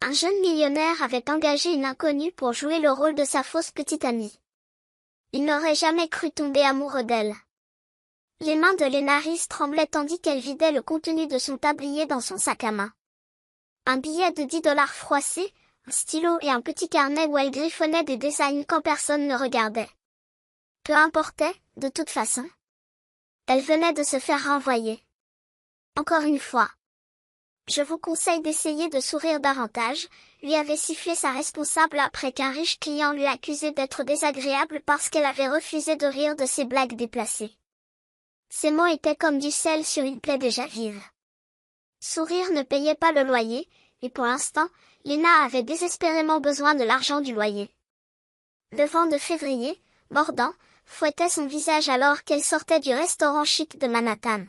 Un jeune millionnaire avait engagé une inconnue pour jouer le rôle de sa fausse petite amie. Il n'aurait jamais cru tomber amoureux d'elle. Les mains de Lena Rhys tremblaient tandis qu'elle vidait le contenu de son tablier dans son sac à main. Un billet de 10 dollars froissé, un stylo et un petit carnet où elle griffonnait des designs quand personne ne regardait. Peu importait, de toute façon. Elle venait de se faire renvoyer. Encore une fois. Je vous conseille d'essayer de sourire davantage, lui avait sifflé sa responsable après qu'un riche client lui accusait d'être désagréable parce qu'elle avait refusé de rire de ses blagues déplacées. Ces mots étaient comme du sel sur une plaie déjà vive. Sourire ne payait pas le loyer, et pour l'instant, Lena avait désespérément besoin de l'argent du loyer. Le vent de février, mordant, fouettait son visage alors qu'elle sortait du restaurant chic de Manhattan.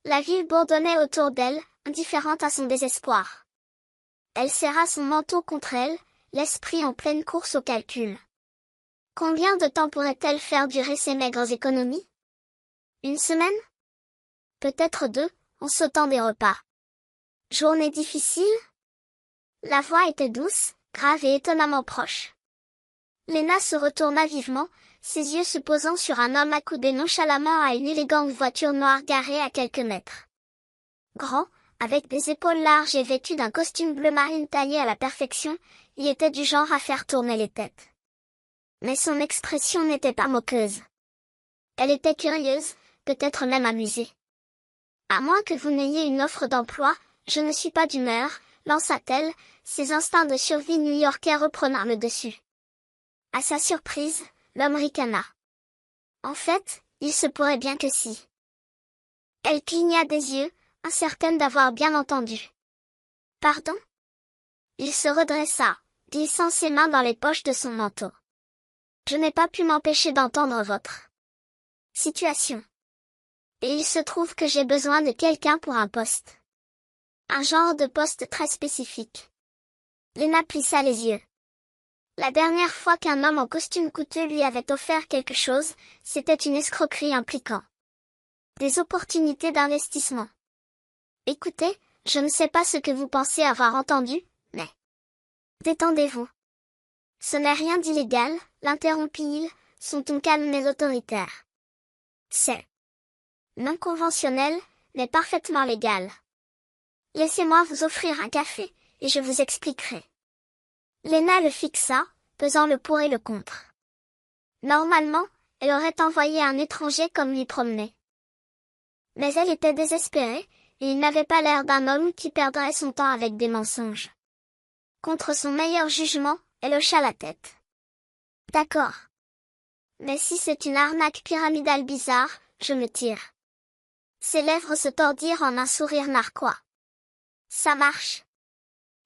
La ville bourdonnait autour d'elle, indifférente à son désespoir. Elle serra son manteau contre elle, l'esprit en pleine course au calcul. Combien de temps pourrait-elle faire durer ses maigres économies? Une semaine? Peut-être 2, en sautant des repas. Journée difficile? La voix était douce, grave et étonnamment proche. Lena se retourna vivement, ses yeux se posant sur un homme accoudé nonchalamment à une élégante voiture noire garée à quelques mètres. Grand, avec des épaules larges et vêtu d'un costume bleu marine taillé à la perfection, il était du genre à faire tourner les têtes. Mais son expression n'était pas moqueuse. Elle était curieuse, peut-être même amusée. À moins que vous n'ayez une offre d'emploi, je ne suis pas d'humeur, lança-t-elle, ses instincts de survie new-yorkais reprenant le dessus. À sa surprise, l'homme ricana. En fait, il se pourrait bien que si. Elle cligna des yeux, incertaine d'avoir bien entendu. Pardon? Il se redressa, glissant ses mains dans les poches de son manteau. Je n'ai pas pu m'empêcher d'entendre votre situation. Et il se trouve que j'ai besoin de quelqu'un pour un poste. Un genre de poste très spécifique. Lena plissa les yeux. La dernière fois qu'un homme en costume coûteux lui avait offert quelque chose, c'était une escroquerie impliquant des opportunités d'investissement. Écoutez, je ne sais pas ce que vous pensez avoir entendu, mais... Détendez-vous. Ce n'est rien d'illégal, l'interrompit-il, son ton calme mais autoritaire. C'est non conventionnel, mais parfaitement légal. Laissez-moi vous offrir un café, et je vous expliquerai. Lena le fixa, pesant le pour et le contre. Normalement, elle aurait envoyé un étranger comme lui promener. Mais elle était désespérée, et il n'avait pas l'air d'un homme qui perdrait son temps avec des mensonges. Contre son meilleur jugement, elle hocha la tête. D'accord. Mais si c'est une arnaque pyramidale bizarre, je me tire. Ses lèvres se tordirent en un sourire narquois. Ça marche.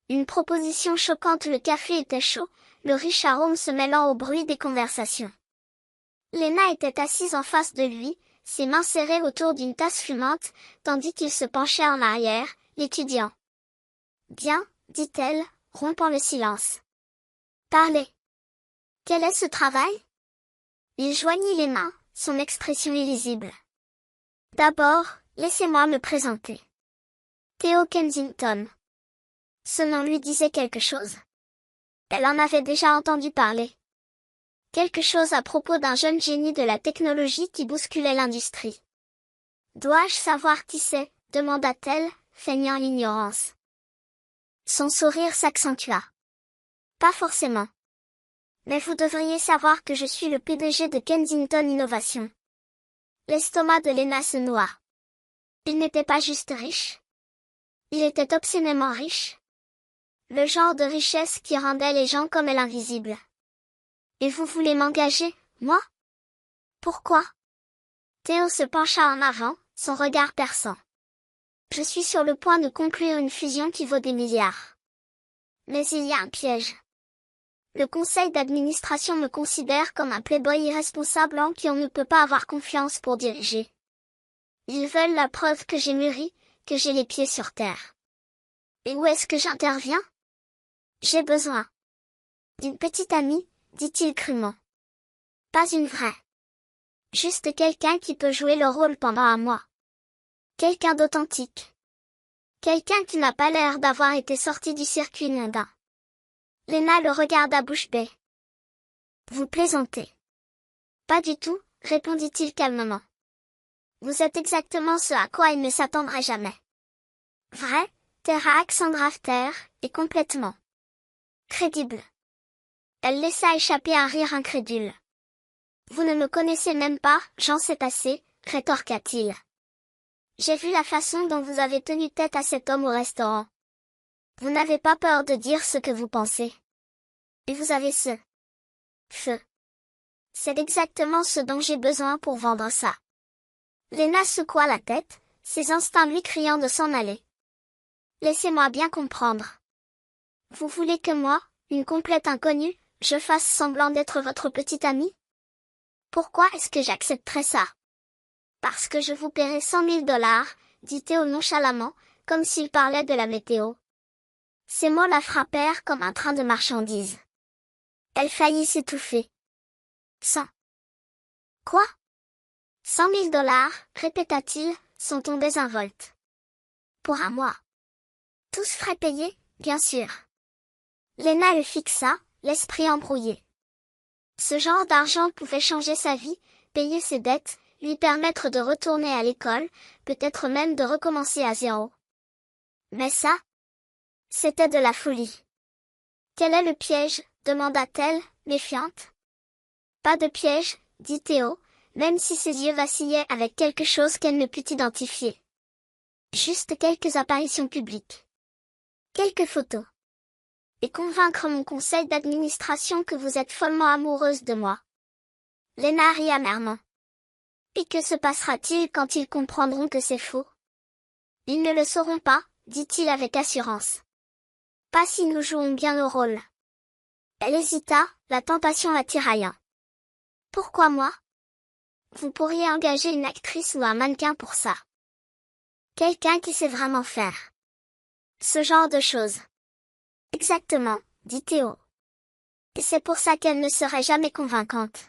Une proposition choquante. Le café était chaud, le riche arôme se mêlant au bruit des conversations. Lena était assise en face de lui, ses mains serrées autour d'une tasse fumante, tandis qu'il se penchait en arrière, l'étudiant. Bien, dit-elle, rompant le silence. Parlez. Quel est ce travail? Il joignit les mains, son expression illisible. D'abord, laissez-moi me présenter. Theo Kensington. Ce nom lui disait quelque chose. Elle en avait déjà entendu parler. Quelque chose à propos d'un jeune génie de la technologie qui bousculait l'industrie. Dois-je savoir qui c'est? Demanda-t-elle, feignant l'ignorance. Son sourire s'accentua. Pas forcément. Mais vous devriez savoir que je suis le PDG de Kensington Innovation. L'estomac de Lena se noua. Il n'était pas juste riche. Il était obscénément riche. Le genre de richesse qui rendait les gens comme elle invisibles. Et vous voulez m'engager, moi? Pourquoi? Theo se pencha en avant, son regard perçant. Je suis sur le point de conclure une fusion qui vaut des milliards. Mais il y a un piège. Le conseil d'administration me considère comme un playboy irresponsable en qui on ne peut pas avoir confiance pour diriger. Ils veulent la preuve que j'ai mûri, que j'ai les pieds sur terre. Et où est-ce que j'interviens? J'ai besoin d'une petite amie, dit-il crûment. Pas une vraie. Juste quelqu'un qui peut jouer le rôle pendant un mois. Quelqu'un d'authentique. Quelqu'un qui n'a pas l'air d'avoir été sorti du circuit mondain. Lena le regarda bouche bée. Vous plaisantez. Pas du tout, répondit-il calmement. Vous êtes exactement ce à quoi il ne s'attendrait jamais. Vrai, Terra Alexandra est complètement crédible. Elle laissa échapper un rire incrédule. Vous ne me connaissez même pas, j'en sais assez, rétorqua-t-il. J'ai vu la façon dont vous avez tenu tête à cet homme au restaurant. Vous n'avez pas peur de dire ce que vous pensez. Et vous avez ce feu. C'est exactement ce dont j'ai besoin pour vendre ça. Lena secoua la tête, ses instincts lui criant de s'en aller. Laissez-moi bien comprendre. Vous voulez que moi, une complète inconnue, je fasse semblant d'être votre petite amie? Pourquoi est-ce que j'accepterais ça? Parce que je vous paierai $100 000, dit Théo nonchalamment, comme s'il parlait de la météo. Ces mots la frappèrent comme un train de marchandises. Elle faillit s'étouffer. 100. Quoi? $100 000, répéta-t-il, sont tombés désinvolte. Pour un mois. Tous frais payés, bien sûr. Lena le fixa, l'esprit embrouillé. Ce genre d'argent pouvait changer sa vie, payer ses dettes, lui permettre de retourner à l'école, peut-être même de recommencer à zéro. Mais ça, c'était de la folie. Quel est le piège? Demanda-t-elle, méfiante. Pas de piège, dit Théo, même si ses yeux vacillaient avec quelque chose qu'elle ne put identifier. Juste quelques apparitions publiques. Quelques photos. Et convaincre mon conseil d'administration que vous êtes follement amoureuse de moi. Lena rit amèrement. Puis que se passera-t-il quand ils comprendront que c'est faux? Ils ne le sauront pas, dit-il avec assurance. Pas si nous jouons bien le rôle. Elle hésita, la tentation la tiraillant. Pourquoi moi? Vous pourriez engager une actrice ou un mannequin pour ça. Quelqu'un qui sait vraiment faire. Ce genre de choses. Exactement, dit Théo. Et c'est pour ça qu'elle ne serait jamais convaincante.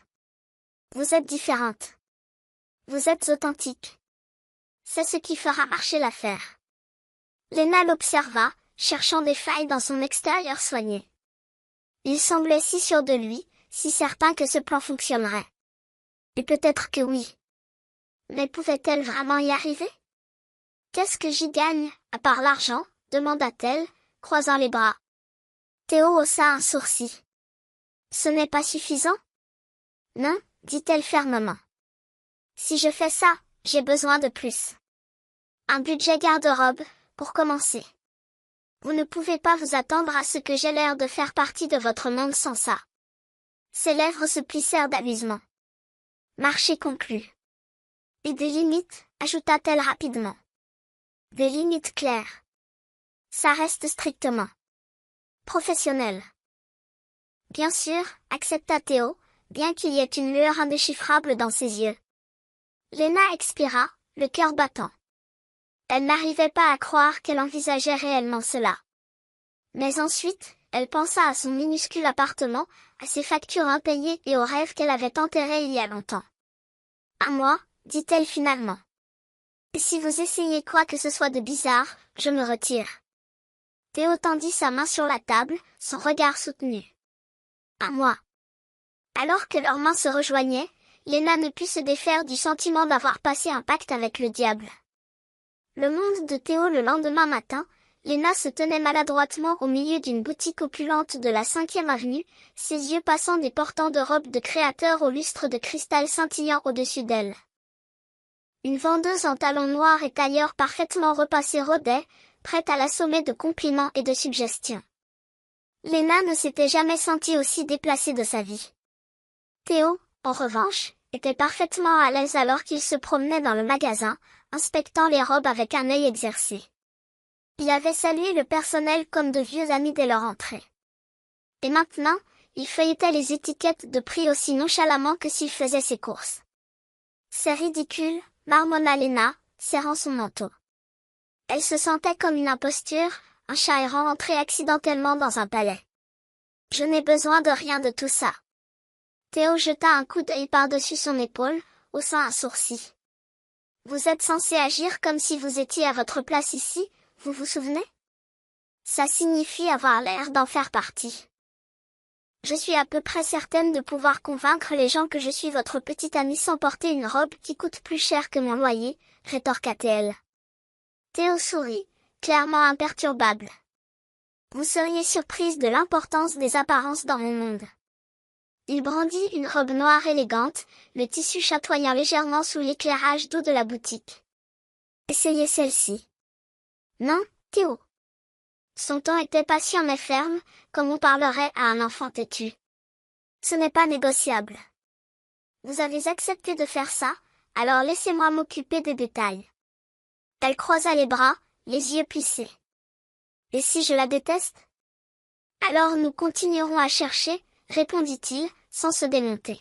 Vous êtes différente. Vous êtes authentique. C'est ce qui fera marcher l'affaire. Lena l'observa, cherchant des failles dans son extérieur soigné. Il semblait si sûr de lui, si certain que ce plan fonctionnerait. Et peut-être que oui. Mais pouvait-elle vraiment y arriver? Qu'est-ce que j'y gagne, à part l'argent? Demanda-t-elle, croisant les bras. Théo haussa un sourcil. Ce n'est pas suffisant? Non, dit-elle fermement. Si je fais ça, j'ai besoin de plus. Un budget garde-robe, pour commencer. Vous ne pouvez pas vous attendre à ce que j'ai l'air de faire partie de votre monde sans ça. Ses lèvres se plissèrent d'amusement. Marché conclu. Et des limites, ajouta-t-elle rapidement. Des limites claires. Ça reste strictement professionnel. Bien sûr, accepta Théo, bien qu'il y ait une lueur indéchiffrable dans ses yeux. Lena expira, le cœur battant. Elle n'arrivait pas à croire qu'elle envisageait réellement cela. Mais ensuite, elle pensa à son minuscule appartement, à ses factures impayées et aux rêves qu'elle avait enterrés il y a longtemps. À moi, dit-elle finalement. Et si vous essayez quoi que ce soit de bizarre, je me retire. Théo tendit sa main sur la table, son regard soutenu. À moi. Alors que leurs mains se rejoignaient, Lena ne put se défaire du sentiment d'avoir passé un pacte avec le diable. Le monde de Théo le lendemain matin, Lena se tenait maladroitement au milieu d'une boutique opulente de la 5e avenue, ses yeux passant des portants de robes de créateur au lustre de cristal scintillant au-dessus d'elle. Une vendeuse en talons noirs et tailleurs parfaitement repassés rôdait, prête à l'assommer de compliments et de suggestions. Lena ne s'était jamais sentie aussi déplacée de sa vie. Théo, en revanche, était parfaitement à l'aise alors qu'il se promenait dans le magasin, inspectant les robes avec un œil exercé. Il avait salué le personnel comme de vieux amis dès leur entrée. Et maintenant, il feuilletait les étiquettes de prix aussi nonchalamment que s'il faisait ses courses. C'est ridicule, marmonna Lena, serrant son manteau. Elle se sentait comme une imposture, un chat errant entré accidentellement dans un palais. Je n'ai besoin de rien de tout ça. Théo jeta un coup d'œil par-dessus son épaule, haussant un sourcil. Vous êtes censé agir comme si vous étiez à votre place ici, Vous vous souvenez? Ça signifie avoir l'air d'en faire partie. Je suis à peu près certaine de pouvoir convaincre les gens que je suis votre petite amie sans porter une robe qui coûte plus cher que mon loyer, rétorqua-t-elle. Théo sourit, clairement imperturbable. Vous seriez surprise de l'importance des apparences dans mon monde. Il brandit une robe noire élégante, le tissu chatoyant légèrement sous l'éclairage d'eau de la boutique. Essayez celle-ci. Non, Théo. Son ton était patient mais ferme, comme on parlerait à un enfant têtu. Ce n'est pas négociable. Vous avez accepté de faire ça, alors laissez-moi m'occuper des détails. Elle croisa les bras, les yeux plissés. Et si je la déteste? Alors nous continuerons à chercher, répondit-il, sans se démonter.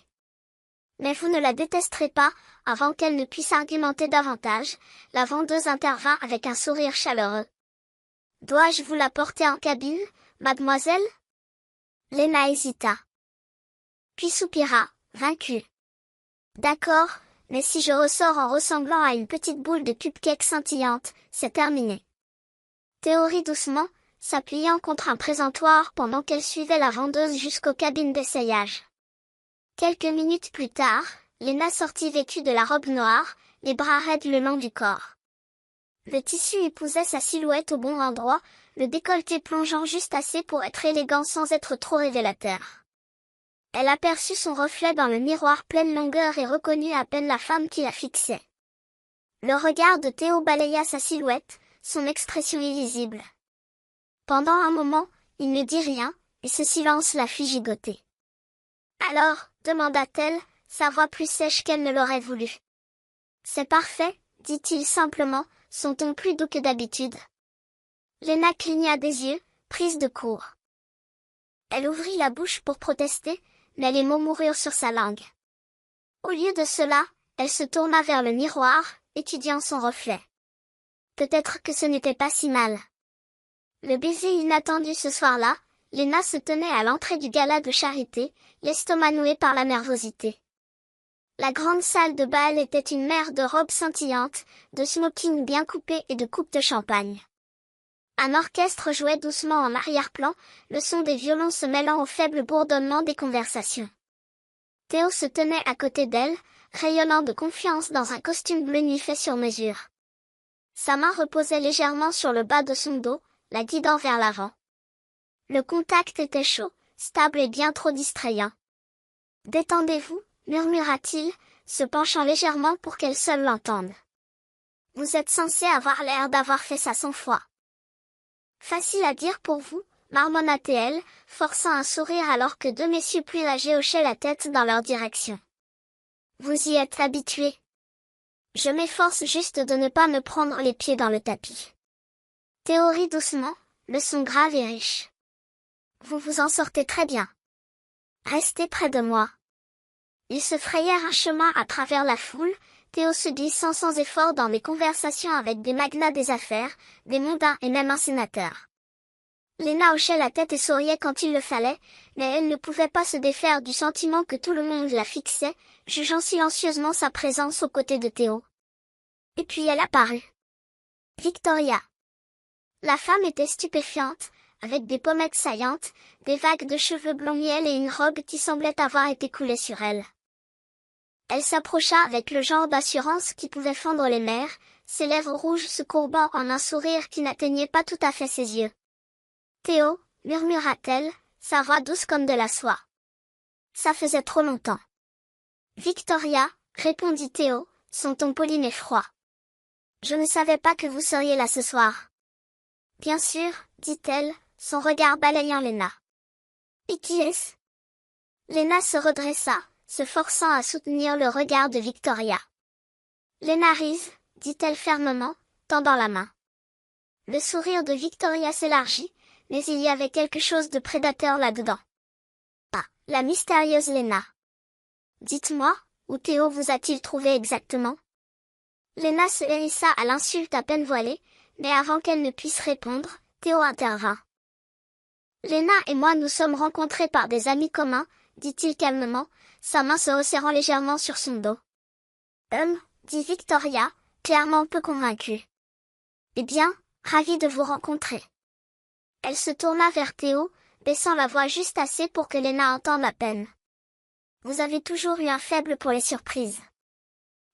Mais vous ne la détesterez pas, avant qu'elle ne puisse argumenter davantage, la vendeuse intervint avec un sourire chaleureux. Dois-je vous la porter en cabine, mademoiselle? Lena hésita. Puis soupira, vaincue. D'accord, mais si je ressors en ressemblant à une petite boule de cupcake scintillante, c'est terminé. Théo rit doucement, s'appuyant contre un présentoir pendant qu'elle suivait la vendeuse jusqu'aux cabines d'essayage. Quelques minutes plus tard, Lena sortit vêtue de la robe noire, les bras raides le long du corps. Le tissu épousait sa silhouette au bon endroit, le décolleté plongeant juste assez pour être élégant sans être trop révélateur. Elle aperçut son reflet dans le miroir pleine longueur et reconnut à peine la femme qui la fixait. Le regard de Théo balaya sa silhouette, son expression illisible. Pendant un moment, il ne dit rien, et ce silence la fit gigoter. Alors, demanda-t-elle, sa voix plus sèche qu'elle ne l'aurait voulu. C'est parfait, dit-il simplement, son ton plus doux que d'habitude. Lena cligna des yeux, prise de court. Elle ouvrit la bouche pour protester, mais les mots moururent sur sa langue. Au lieu de cela, elle se tourna vers le miroir, étudiant son reflet. Peut-être que ce n'était pas si mal. Le baiser inattendu ce soir-là, Lena se tenait à l'entrée du gala de charité, l'estomac noué par la nervosité. La grande salle de bal était une mer de robes scintillantes, de smokings bien coupés et de coupes de champagne. Un orchestre jouait doucement en arrière-plan, le son des violons se mêlant au faible bourdonnement des conversations. Théo se tenait à côté d'elle, rayonnant de confiance dans un costume bleu nuit fait sur mesure. Sa main reposait légèrement sur le bas de son dos, la guidant vers l'avant. Le contact était chaud, stable et bien trop distrayant. « Détendez-vous » murmura-t-il, se penchant légèrement pour qu'elle seule l'entende. « Vous êtes censé avoir l'air d'avoir fait ça 100 fois. » Facile à dire pour vous, marmonna-t-elle, forçant un sourire alors que deux messieurs plus âgés hochaient la tête dans leur direction. Vous y êtes habitué. Je m'efforce juste de ne pas me prendre les pieds dans le tapis. Théo rit doucement, le son grave et riche. Vous vous en sortez très bien. Restez près de moi. Ils se frayèrent un chemin à travers la foule, Théo se glissant sans effort dans des conversations avec des magnats des affaires, des mondains et même un sénateur. Lena hochait la tête et souriait quand il le fallait, mais elle ne pouvait pas se défaire du sentiment que tout le monde la fixait, jugeant silencieusement sa présence aux côtés de Théo. Et puis elle apparut. Victoria. La femme était stupéfiante, avec des pommettes saillantes, des vagues de cheveux blonds miel et une robe qui semblait avoir été coulée sur elle. Elle s'approcha avec le genre d'assurance qui pouvait fendre les nerfs, ses lèvres rouges se courbant en un sourire qui n'atteignait pas tout à fait ses yeux. « Théo » murmura-t-elle, sa voix douce comme de la soie. « Ça faisait trop longtemps. »« Victoria » répondit Théo, son ton poli mais froid. « Je ne savais pas que vous seriez là ce soir. »« Bien sûr, » dit-elle, son regard balayant Lena. « Et qui est-ce » Lena se redressa, se forçant à soutenir le regard de Victoria. « Lena Reese » dit-elle fermement, tendant la main. Le sourire de Victoria s'élargit, mais il y avait quelque chose de prédateur là-dedans. « Ah, la mystérieuse Lena. Dites-moi, où Théo vous a-t-il trouvé exactement ?» Lena se hérissa à l'insulte à peine voilée, mais avant qu'elle ne puisse répondre, Théo intervint. « Lena et moi nous sommes rencontrés par des amis communs, » dit-il calmement, sa main se resserrant légèrement sur son dos. « Dit Victoria, clairement peu convaincue. « Eh bien, Ravie de vous rencontrer. Elle se tourna vers Théo, baissant la voix juste assez pour que Lena entende à peine. Vous avez toujours eu un faible pour les surprises.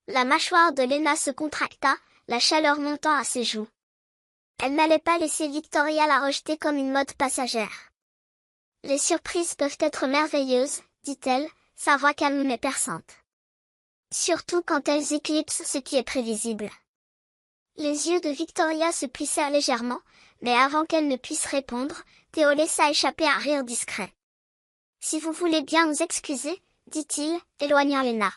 La mâchoire de Lena se contracta, la chaleur montant à ses joues. Elle n'allait pas laisser Victoria la rejeter comme une mode passagère. Les surprises peuvent être merveilleuses, dit-elle, sa voix calme mais perçante. Surtout quand elles éclipsent ce qui est prévisible. Les yeux de Victoria se plissèrent légèrement, mais avant qu'elle ne puisse répondre, Théo laissa échapper un rire discret. Si vous voulez bien nous excuser, dit-il, éloignant Lena.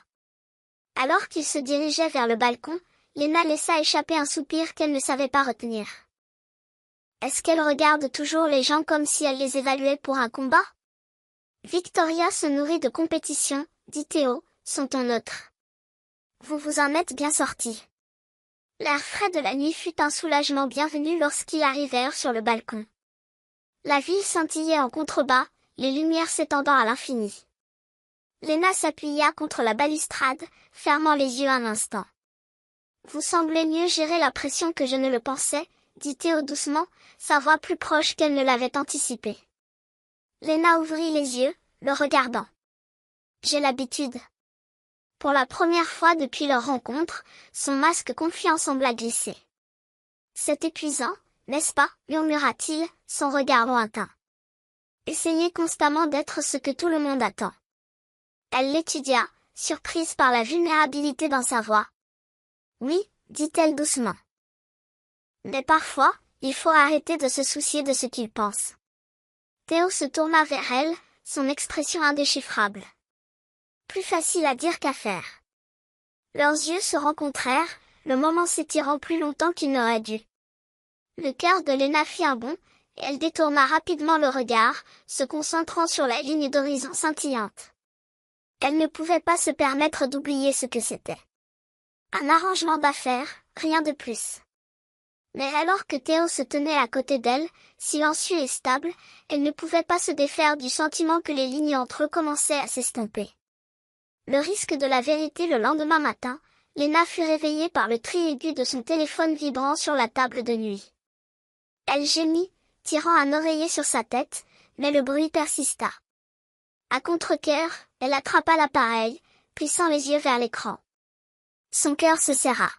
Alors qu'il se dirigeait vers le balcon, Lena laissa échapper un soupir qu'elle ne savait pas retenir. Est-ce qu'elle regarde toujours les gens comme si elle les évaluait pour un combat? Victoria se nourrit de compétition, dit Théo, son ton neutre. Vous vous en êtes bien sorti. L'air frais de la nuit fut un soulagement bienvenu lorsqu'ils arrivèrent sur le balcon. La ville scintillait en contrebas, les lumières s'étendant à l'infini. Lena s'appuya contre la balustrade, fermant les yeux un instant. Vous semblez mieux gérer la pression que je ne le pensais, dit Théo doucement, sa voix plus proche qu'elle ne l'avait anticipé. Lena ouvrit les yeux, le regardant. J'ai l'habitude. Pour la première fois depuis leur rencontre, son masque confiant sembla glisser. C'est épuisant, n'est-ce pas, murmura-t-il, son regard lointain. Essayez constamment d'être ce que tout le monde attend. Elle l'étudia, surprise par la vulnérabilité dans sa voix. Oui, dit-elle doucement. Mais parfois, il faut arrêter de se soucier de ce qu'ils pensent. Théo se tourna vers elle, son expression indéchiffrable. Plus facile à dire qu'à faire. Leurs yeux se rencontrèrent, le moment s'étirant plus longtemps qu'il n'aurait dû. Le cœur de Lena fit un bond, et elle détourna rapidement le regard, se concentrant sur la ligne d'horizon scintillante. Elle ne pouvait pas se permettre d'oublier ce que c'était. Un arrangement d'affaires, rien de plus. Mais alors que Théo se tenait à côté d'elle, silencieux et stable, elle ne pouvait pas se défaire du sentiment que les lignes entre eux commençaient à s'estomper. Le risque de la vérité le lendemain matin, Lena fut réveillée par le tri aigu de son téléphone vibrant sur la table de nuit. Elle gémit, tirant un oreiller sur sa tête, mais le bruit persista. À contre-cœur, elle attrapa l'appareil, plissant les yeux vers l'écran. Son cœur se serra.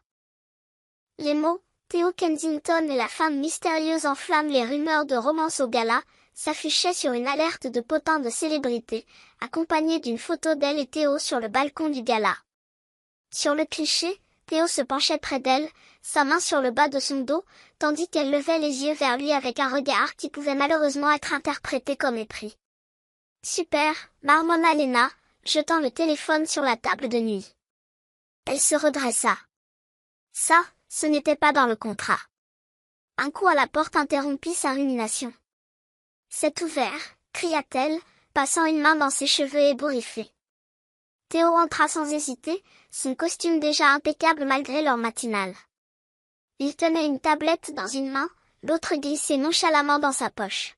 Les mots « Théo Kensington et la femme mystérieuse enflamment les rumeurs de romance au gala » s'affichaient sur une alerte de potin de célébrité, accompagnée d'une photo d'elle et Théo sur le balcon du gala. Sur le cliché, Théo se penchait près d'elle, sa main sur le bas de son dos, tandis qu'elle levait les yeux vers lui avec un regard qui pouvait malheureusement être interprété comme mépris. Super, marmonna Lena, jetant le téléphone sur la table de nuit. Elle se redressa. Ça, ce n'était pas dans le contrat. Un coup à la porte interrompit sa rumination. C'est ouvert, cria-t-elle, passant une main dans ses cheveux ébouriffés. Théo entra sans hésiter, son costume déjà impeccable malgré l'heure matinale. Il tenait une tablette dans une main, l'autre glissée nonchalamment dans sa poche.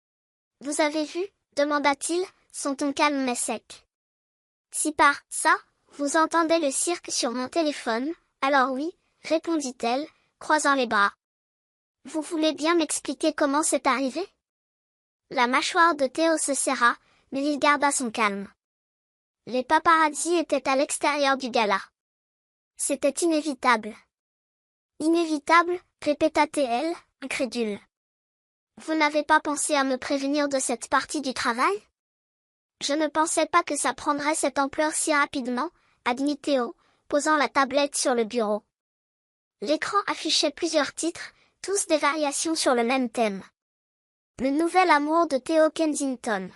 « Vous avez vu ?» demanda-t-il, son ton calme mais sec. « Si par ça, vous entendez le cirque sur mon téléphone, alors oui, répondit-elle, croisant les bras. Vous voulez bien m'expliquer comment c'est arrivé? La mâchoire de Théo se serra, mais il garda son calme. Les paparazzis étaient à l'extérieur du gala. C'était inévitable. Inévitable, répéta-t-elle, incrédule. Vous n'avez pas pensé à me prévenir de cette partie du travail? Je ne pensais pas que ça prendrait cette ampleur si rapidement, admit Théo, posant la tablette sur le bureau. L'écran affichait plusieurs titres, tous des variations sur le même thème. Le nouvel amour de Théo Kensington.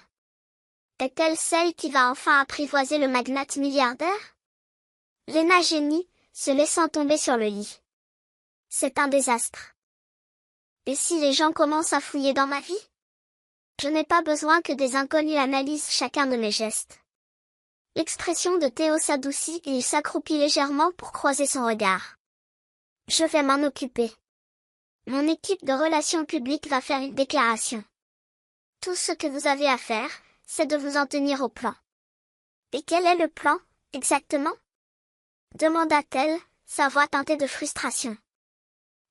Est-elle celle qui va enfin apprivoiser le magnate milliardaire? Lena gémit, se laissant tomber sur le lit. C'est un désastre. Et si les gens commencent à fouiller dans ma vie? Je n'ai pas besoin que des inconnus analysent chacun de mes gestes. L'expression de Théo s'adoucit et il s'accroupit légèrement pour croiser son regard. Je vais m'en occuper. Mon équipe de relations publiques va faire une déclaration. Tout ce que vous avez à faire, c'est de vous en tenir au plan. Et quel est le plan, exactement? Demanda-t-elle, sa voix teintée de frustration.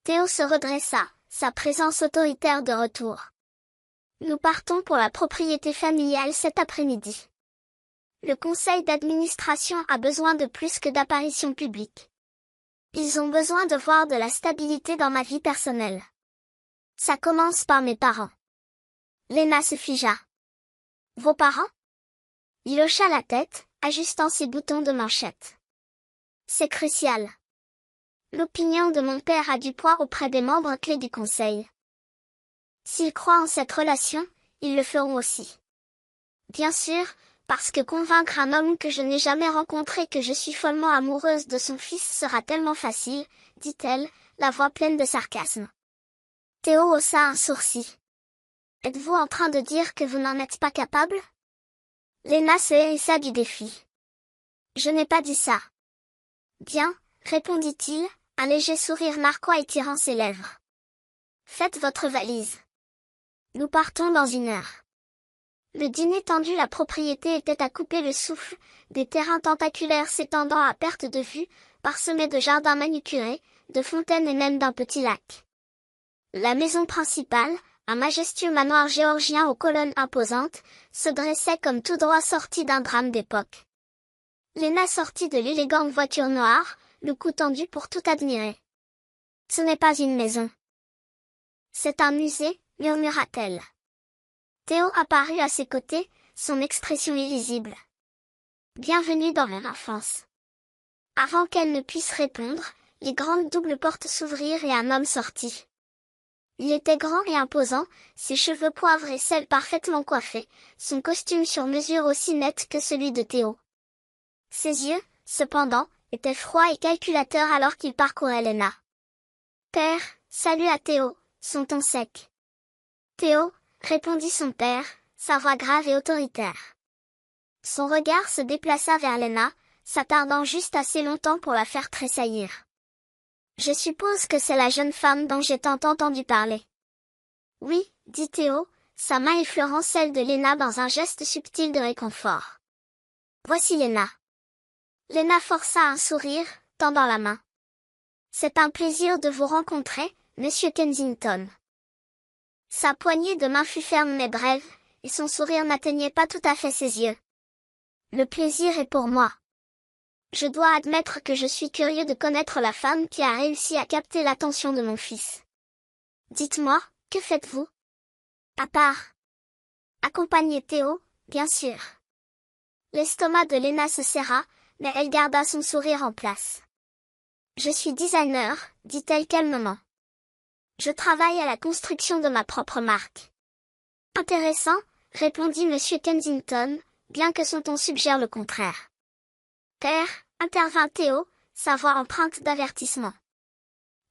Théo se redressa, sa présence autoritaire de retour. Nous partons pour la propriété familiale cet après-midi. Le conseil d'administration a besoin de plus que d'apparitions publiques. Ils ont besoin de voir de la stabilité dans ma vie personnelle. Ça commence par mes parents. Lena se figea. Vos parents? Il hocha la tête, ajustant ses boutons de manchette. C'est crucial. L'opinion de mon père a du poids auprès des membres clés du conseil. S'ils croient en cette relation, ils le feront aussi. Bien sûr, parce que convaincre un homme que je n'ai jamais rencontré que je suis follement amoureuse de son fils sera tellement facile, dit-elle, la voix pleine de sarcasme. Théo haussa un sourcil. Êtes-vous en train de dire que vous n'en êtes pas capable? Lena se hérissa du défi. Je n'ai pas dit ça. Bien, répondit-il, un léger sourire narquois étirant ses lèvres. Faites votre valise. Nous partons dans 1 heure. Le dîner tendu, la propriété était à couper le souffle, des terrains tentaculaires s'étendant à perte de vue, parsemés de jardins manucurés, de fontaines et même d'un petit lac. La maison principale, un majestueux manoir géorgien aux colonnes imposantes, se dressait comme tout droit sorti d'un drame d'époque. Lena sortit de l'élégante voiture noire, le cou tendu pour tout admirer. Ce n'est pas une maison. C'est un musée, murmura-t-elle. Théo apparut à ses côtés, son expression illisible. Bienvenue dans mon enfance. Avant qu'elle ne puisse répondre, les grandes doubles portes s'ouvrirent et un homme sortit. Il était grand et imposant, ses cheveux poivre et sel parfaitement coiffés, son costume sur mesure aussi net que celui de Théo. Ses yeux, cependant, étaient froids et calculateurs alors qu'il parcourait Lena. Père, salut à Théo, son ton sec. Théo, répondit son père, sa voix grave et autoritaire. Son regard se déplaça vers Lena, s'attardant juste assez longtemps pour la faire tressaillir. Je suppose que c'est la jeune femme dont j'ai tant entendu parler. Oui, dit Théo, sa main effleurant celle de Lena dans un geste subtil de réconfort. Voici Lena. Lena força un sourire, tendant la main. C'est un plaisir de vous rencontrer, monsieur Kensington. Sa poignée de main fut ferme mais brève, et son sourire n'atteignait pas tout à fait ses yeux. Le plaisir est pour moi. Je dois admettre que je suis curieux de connaître la femme qui a réussi à capter l'attention de mon fils. Dites-moi, que faites-vous? À part. Accompagner Théo, bien sûr. L'estomac de Lena se serra, mais elle garda son sourire en place. Je suis designer, dit-elle calmement. Je travaille à la construction de ma propre marque. Intéressant, répondit monsieur Kensington, bien que son ton suggère le contraire. Père, intervint Théo, sa voix empreinte d'avertissement.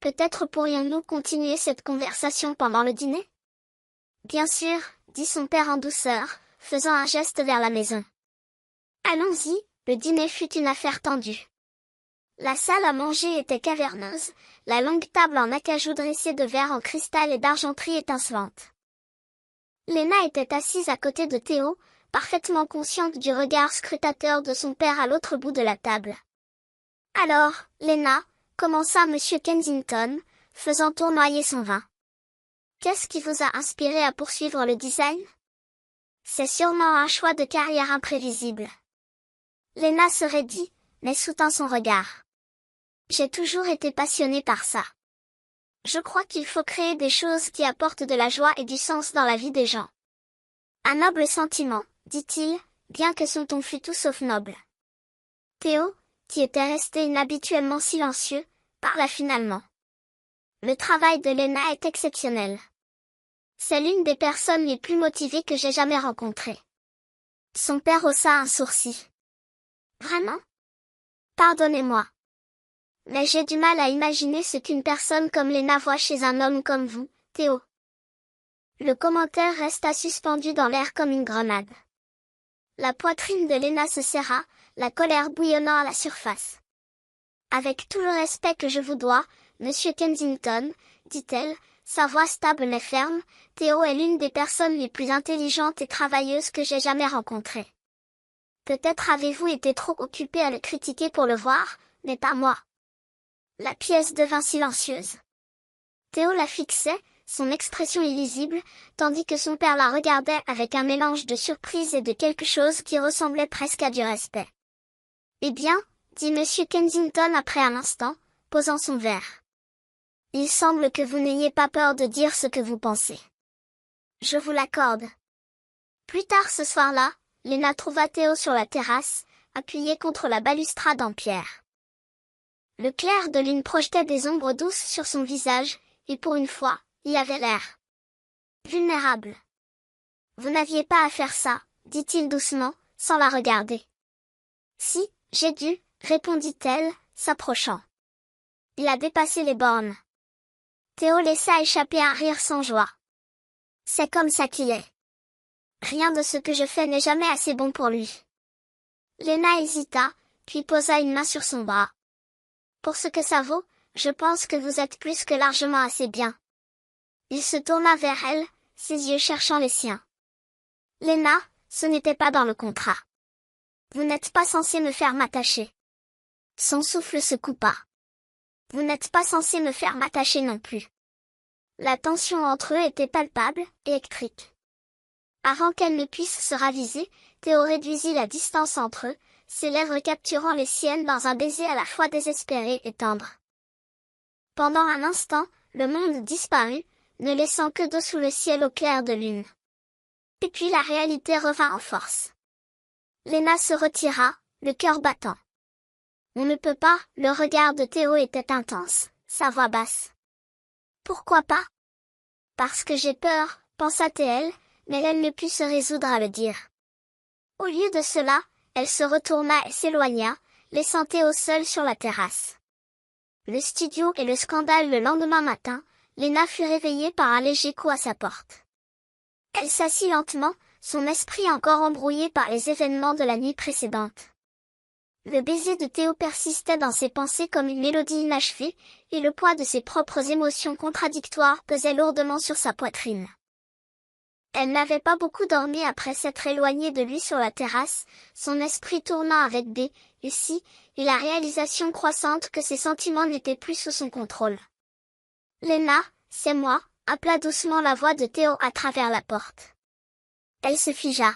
Peut-être pourrions-nous continuer cette conversation pendant le dîner? Bien sûr, dit son père en douceur, faisant un geste vers la maison. Allons-y, le dîner fut une affaire tendue. La salle à manger était caverneuse, la longue table en acajou dressée de verre en cristal et d'argenterie étincelante. Lena était assise à côté de Théo, parfaitement consciente du regard scrutateur de son père à l'autre bout de la table. Alors, Lena, commença monsieur Kensington, faisant tournoyer son vin. Qu'est-ce qui vous a inspiré à poursuivre le design? C'est sûrement un choix de carrière imprévisible. Lena se raidit, mais soutint son regard. J'ai toujours été passionnée par ça. Je crois qu'il faut créer des choses qui apportent de la joie et du sens dans la vie des gens. Un noble sentiment, dit-il, bien que son ton fût tout sauf noble. Théo, qui était resté inhabituellement silencieux, parla finalement. Le travail de Lena est exceptionnel. C'est l'une des personnes les plus motivées que j'ai jamais rencontrées. Son père haussa un sourcil. Vraiment? Pardonnez-moi. Mais j'ai du mal à imaginer ce qu'une personne comme Lena voit chez un homme comme vous, Théo. Le commentaire resta suspendu dans l'air comme une grenade. La poitrine de Lena se serra, la colère bouillonnant à la surface. Avec tout le respect que je vous dois, monsieur Kensington, dit-elle, sa voix stable mais ferme, Théo est l'une des personnes les plus intelligentes et travailleuses que j'ai jamais rencontrées. Peut-être avez-vous été trop occupé à le critiquer pour le voir, mais pas moi. La pièce devint silencieuse. Théo la fixait, son expression illisible, tandis que son père la regardait avec un mélange de surprise et de quelque chose qui ressemblait presque à du respect. Eh bien, dit Monsieur Kensington après un instant, posant son verre. Il semble que vous n'ayez pas peur de dire ce que vous pensez. Je vous l'accorde. Plus tard ce soir-là, Lena trouva Théo sur la terrasse, appuyé contre la balustrade en pierre. Le clair de lune projetait des ombres douces sur son visage, et pour une fois, il avait l'air vulnérable. Vous n'aviez pas à faire ça, dit-il doucement, sans la regarder. Si, j'ai dû, répondit-elle, s'approchant. Il a dépassé les bornes. Théo laissa échapper un rire sans joie. C'est comme ça qu'il est. Rien de ce que je fais n'est jamais assez bon pour lui. Lena hésita, puis posa une main sur son bras. Pour ce que ça vaut, je pense que vous êtes plus que largement assez bien. Il se tourna vers elle, ses yeux cherchant les siens. Lena, ce n'était pas dans le contrat. Vous n'êtes pas censé me faire m'attacher. Son souffle se coupa. Vous n'êtes pas censé me faire m'attacher non plus. La tension entre eux était palpable, électrique. Avant qu'elle ne puisse se raviser, Théo réduisit la distance entre eux, ses lèvres capturant les siennes dans un baiser à la fois désespéré et tendre. Pendant un instant, le monde disparut, ne laissant que d'eau sous le ciel au clair de lune. Et puis la réalité revint en force. Lena se retira, le cœur battant. On ne peut pas, le regard de Théo était intense, sa voix basse. Pourquoi pas? Parce que j'ai peur, pensa-t-elle, mais elle ne put se résoudre à le dire. Au lieu de cela, elle se retourna et s'éloigna, laissant Théo seul sur la terrasse. Le studio et le scandale le lendemain matin, Lena fut réveillée par un léger coup à sa porte. Elle s'assit lentement, son esprit encore embrouillé par les événements de la nuit précédente. Le baiser de Théo persistait dans ses pensées comme une mélodie inachevée, et le poids de ses propres émotions contradictoires pesait lourdement sur sa poitrine. Elle n'avait pas beaucoup dormi après s'être éloignée de lui sur la terrasse, son esprit tournant avec des « et si » et la réalisation croissante que ses sentiments n'étaient plus sous son contrôle. « Lena, c'est moi », appela doucement la voix de Théo à travers la porte. Elle se figea.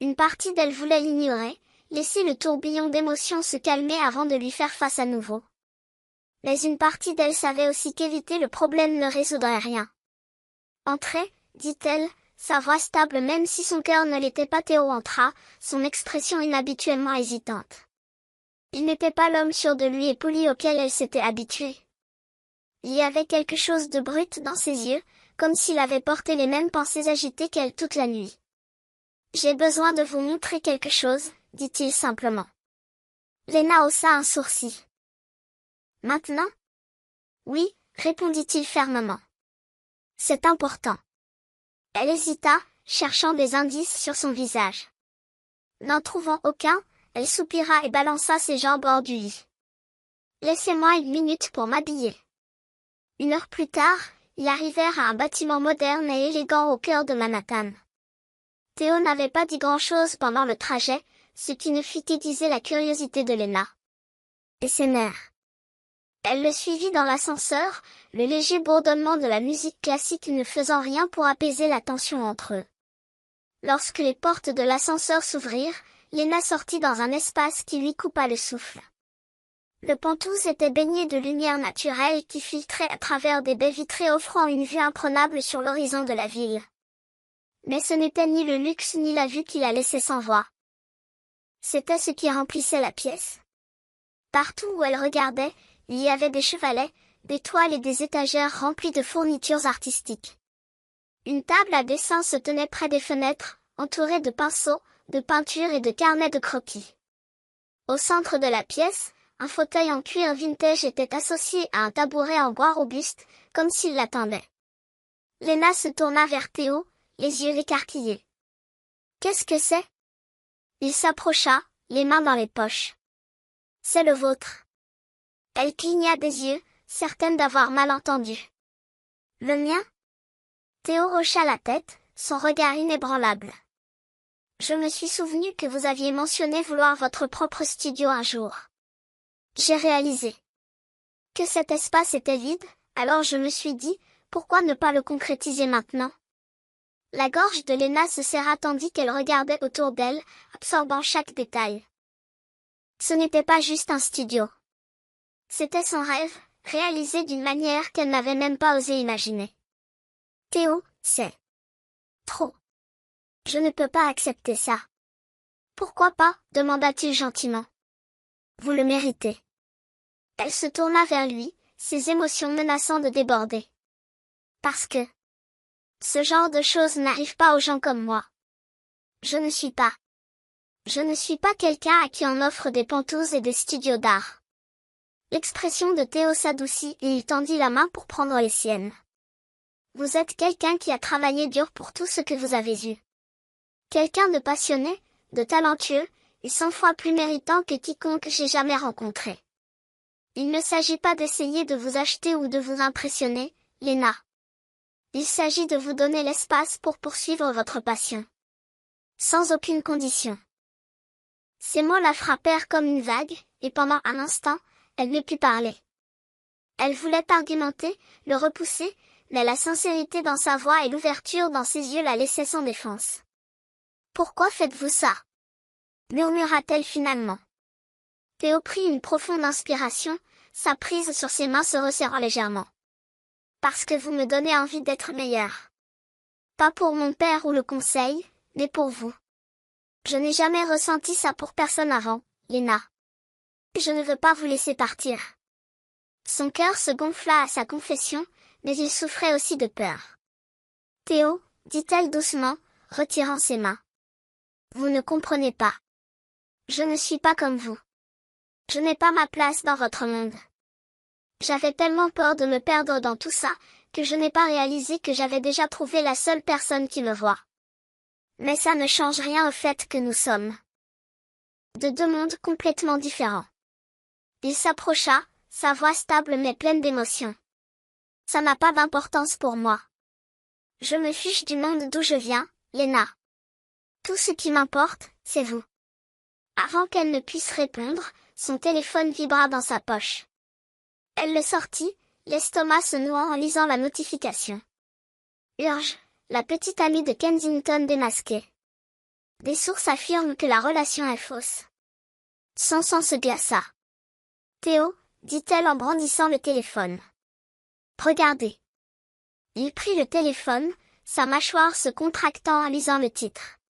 Une partie d'elle voulait l'ignorer, laisser le tourbillon d'émotions se calmer avant de lui faire face à nouveau. Mais une partie d'elle savait aussi qu'éviter le problème ne résoudrait rien. « Entrez », dit-elle, sa voix stable même si son cœur ne l'était pas. Théo entra, son expression inhabituellement hésitante. Il n'était pas l'homme sûr de lui et poli auquel elle s'était habituée. Il y avait quelque chose de brut dans ses yeux, comme s'il avait porté les mêmes pensées agitées qu'elle toute la nuit. « J'ai besoin de vous montrer quelque chose, » dit-il simplement. Lena haussa un sourcil. « Maintenant ? » « Oui, » répondit-il fermement. « C'est important. » Elle hésita, cherchant des indices sur son visage. N'en trouvant aucun, elle soupira et balança ses jambes hors du lit. « Laissez-moi une minute pour m'habiller. » 1 heure plus tard, ils arrivèrent à un bâtiment moderne et élégant au cœur de Manhattan. Théo n'avait pas dit grand-chose pendant le trajet, ce qui ne fit qu'aiguiser la curiosité de Lena. Et ses nerfs. Elle le suivit dans l'ascenseur, le léger bourdonnement de la musique classique ne faisant rien pour apaiser la tension entre eux. Lorsque les portes de l'ascenseur s'ouvrirent, Lena sortit dans un espace qui lui coupa le souffle. Le Penthouse était baigné de lumière naturelle qui filtrait à travers des baies vitrées offrant une vue imprenable sur l'horizon de la ville. Mais ce n'était ni le luxe ni la vue qui la laissait sans voix. C'était ce qui remplissait la pièce. Partout où elle regardait, il y avait des chevalets, des toiles et des étagères remplies de fournitures artistiques. Une table à dessin se tenait près des fenêtres, entourée de pinceaux, de peintures et de carnets de croquis. Au centre de la pièce, un fauteuil en cuir vintage était associé à un tabouret en bois robuste, comme s'il l'attendait. Lena se tourna vers Théo, les yeux écarquillés. « Qu'est-ce que c'est ?» Il s'approcha, les mains dans les poches. « C'est le vôtre. » Elle cligna des yeux, certaine d'avoir mal entendu. « Le mien ?» Théo hocha la tête, son regard inébranlable. « Je me suis souvenu que vous aviez mentionné vouloir votre propre studio un jour. J'ai réalisé que cet espace était vide, alors je me suis dit, Pourquoi ne pas le concrétiser maintenant? La gorge de Lena se serra tandis qu'elle regardait autour d'elle, absorbant chaque détail. Ce n'était pas juste un studio. C'était son rêve, réalisé d'une manière qu'elle n'avait même pas osé imaginer. Théo, c'est trop. Je ne peux pas accepter ça. Pourquoi pas? Demanda-t-il gentiment. Vous le méritez. Elle se tourna vers lui, ses émotions menaçant de déborder. Parce que ce genre de choses n'arrive pas aux gens comme moi. Je ne suis pas quelqu'un à qui on offre des pantoufles et des studios d'art. L'expression de Théo s'adoucit et il tendit la main pour prendre les siennes. Vous êtes quelqu'un qui a travaillé dur pour tout ce que vous avez eu. Quelqu'un de passionné, de talentueux, et 100 fois plus méritant que quiconque j'ai jamais rencontré. Il ne s'agit pas d'essayer de vous acheter ou de vous impressionner, Lena. Il s'agit de vous donner l'espace pour poursuivre votre passion. Sans aucune condition. Ces mots la frappèrent comme une vague, et pendant un instant, elle ne put parler. Elle voulait argumenter, le repousser, mais la sincérité dans sa voix et l'ouverture dans ses yeux la laissaient sans défense. Pourquoi faites-vous ça? Murmura-t-elle finalement. Théo prit une profonde inspiration, sa prise sur ses mains se resserrant légèrement. Parce que vous me donnez envie d'être meilleure. Pas pour mon père ou le conseil, mais pour vous. Je n'ai jamais ressenti ça pour personne avant, Lena. Je ne veux pas vous laisser partir. Son cœur se gonfla à sa confession, mais il souffrait aussi de peur. Théo, dit-elle doucement, retirant ses mains. Vous ne comprenez pas. Je ne suis pas comme vous. Je n'ai pas ma place dans votre monde. J'avais tellement peur de me perdre dans tout ça, que je n'ai pas réalisé que j'avais déjà trouvé la seule personne qui me voit. Mais ça ne change rien au fait que nous sommes de deux mondes complètement différents. Il s'approcha, sa voix stable mais pleine d'émotion. Ça n'a pas d'importance pour moi. Je me fiche du monde d'où je viens, Lena. Tout ce qui m'importe, c'est vous. Avant qu'elle ne puisse répondre, son téléphone vibra dans sa poche. Elle le sortit, l'estomac se nouant en lisant la notification. Urge, la petite amie de Kensington démasquée. Des sources affirment que la relation est fausse. Son sang se glaça. Théo, dit-elle en brandissant le téléphone. Regardez. Il prit le téléphone, sa mâchoire se contractant en lisant le titre.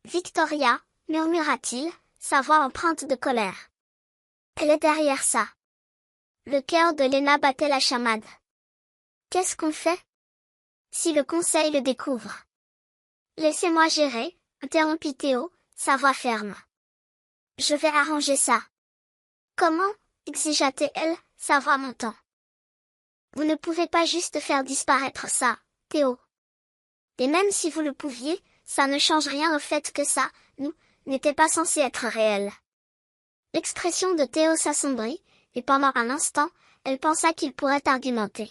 Victoria, murmura-t-il, sa voix empreinte de colère. Elle est derrière ça. Le cœur de Lena battait la chamade. Qu'est-ce qu'on fait? Si le conseil le découvre. Laissez-moi gérer, interrompit Théo, sa voix ferme. Je vais arranger ça. Comment? Exigea-t-elle, sa voix montant. Vous ne pouvez pas juste faire disparaître ça, Théo. Et même si vous le pouviez, ça ne change rien au fait que ça, nous, n'était pas censé être réel. L'expression de Théo s'assombrit, et pendant un instant, elle pensa qu'il pourrait argumenter.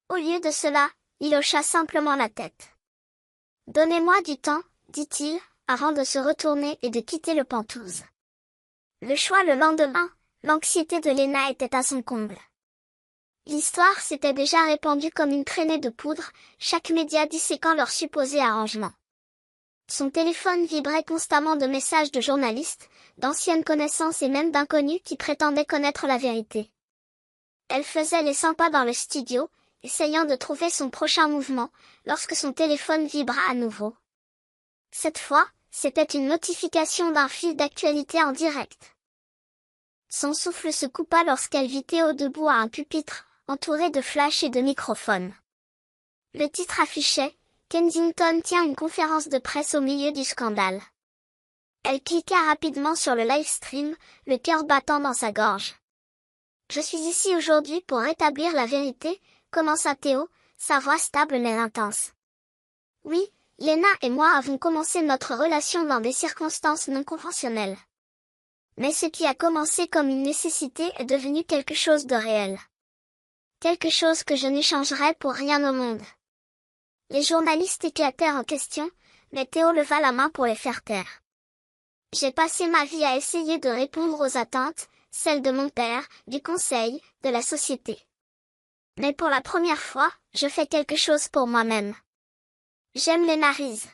Au lieu de cela, il hocha simplement la tête. Donnez-moi du temps, dit-il, avant de se retourner et de quitter le Penthouse. Le choix le lendemain, l'anxiété de Lena était à son comble. L'histoire s'était déjà répandue comme une traînée de poudre, chaque média disséquant leur supposé arrangement. Son téléphone vibrait constamment de messages de journalistes, d'anciennes connaissances et même d'inconnus qui prétendaient connaître la vérité. Elle faisait les 100 pas dans le studio, essayant de trouver son prochain mouvement, lorsque son téléphone vibra à nouveau. Cette fois, c'était une notification d'un fil d'actualité en direct. Son souffle se coupa lorsqu'elle vit Théo debout à un pupitre, entouré de flashs et de microphones. Le titre affichait « Kensington tient une conférence de presse au milieu du scandale ». Elle cliqua rapidement sur le live stream, le cœur battant dans sa gorge. « Je suis ici aujourd'hui pour rétablir la vérité », commença Théo, sa voix stable mais intense. « Oui, Lena et moi avons commencé notre relation dans des circonstances non conventionnelles. Mais ce qui a commencé comme une nécessité est devenu quelque chose de réel. Quelque chose que je n'échangerais pour rien au monde. » Les journalistes éclatèrent en question, mais Théo leva la main pour les faire taire. « J'ai passé ma vie à essayer de répondre aux attentes, celles de mon père, du conseil, de la société. Mais pour la première fois, je fais quelque chose pour moi-même. J'aime les narises.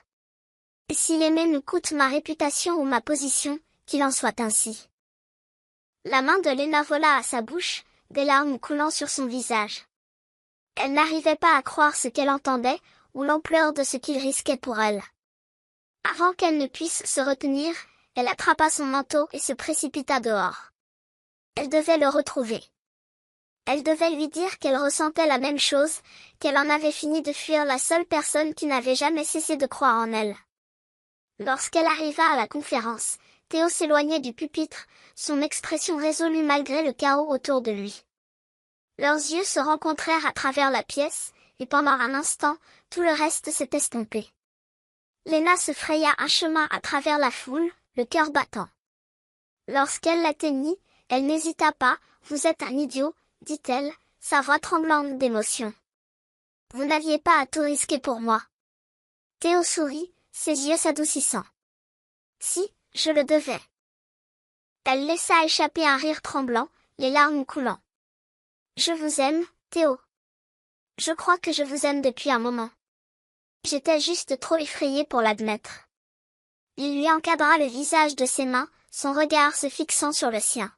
Et si l'aimer nous coûte ma réputation ou ma position, qu'il en soit ainsi. La main de Lena vola à sa bouche, des larmes coulant sur son visage. Elle n'arrivait pas à croire ce qu'elle entendait, ou l'ampleur de ce qu'il risquait pour elle. Avant qu'elle ne puisse se retenir, elle attrapa son manteau et se précipita dehors. Elle devait le retrouver. Elle devait lui dire qu'elle ressentait la même chose, qu'elle en avait fini de fuir la seule personne qui n'avait jamais cessé de croire en elle. Lorsqu'elle arriva à la conférence, Théo s'éloignait du pupitre, son expression résolue malgré le chaos autour de lui. Leurs yeux se rencontrèrent à travers la pièce, et pendant un instant, tout le reste s'est estompé. Lena se fraya un chemin à travers la foule, le cœur battant. Lorsqu'elle l'atteignit, elle n'hésita pas. « Vous êtes un idiot », dit-elle, sa voix tremblante d'émotion. « Vous n'aviez pas à tout risquer pour moi. » Théo sourit, ses yeux s'adoucissant. « Si, je le devais. » Elle laissa échapper un rire tremblant, les larmes coulant. « Je vous aime, Théo. Je crois que je vous aime depuis un moment. J'étais juste trop effrayée pour l'admettre. » Il lui encadra le visage de ses mains, son regard se fixant sur le sien.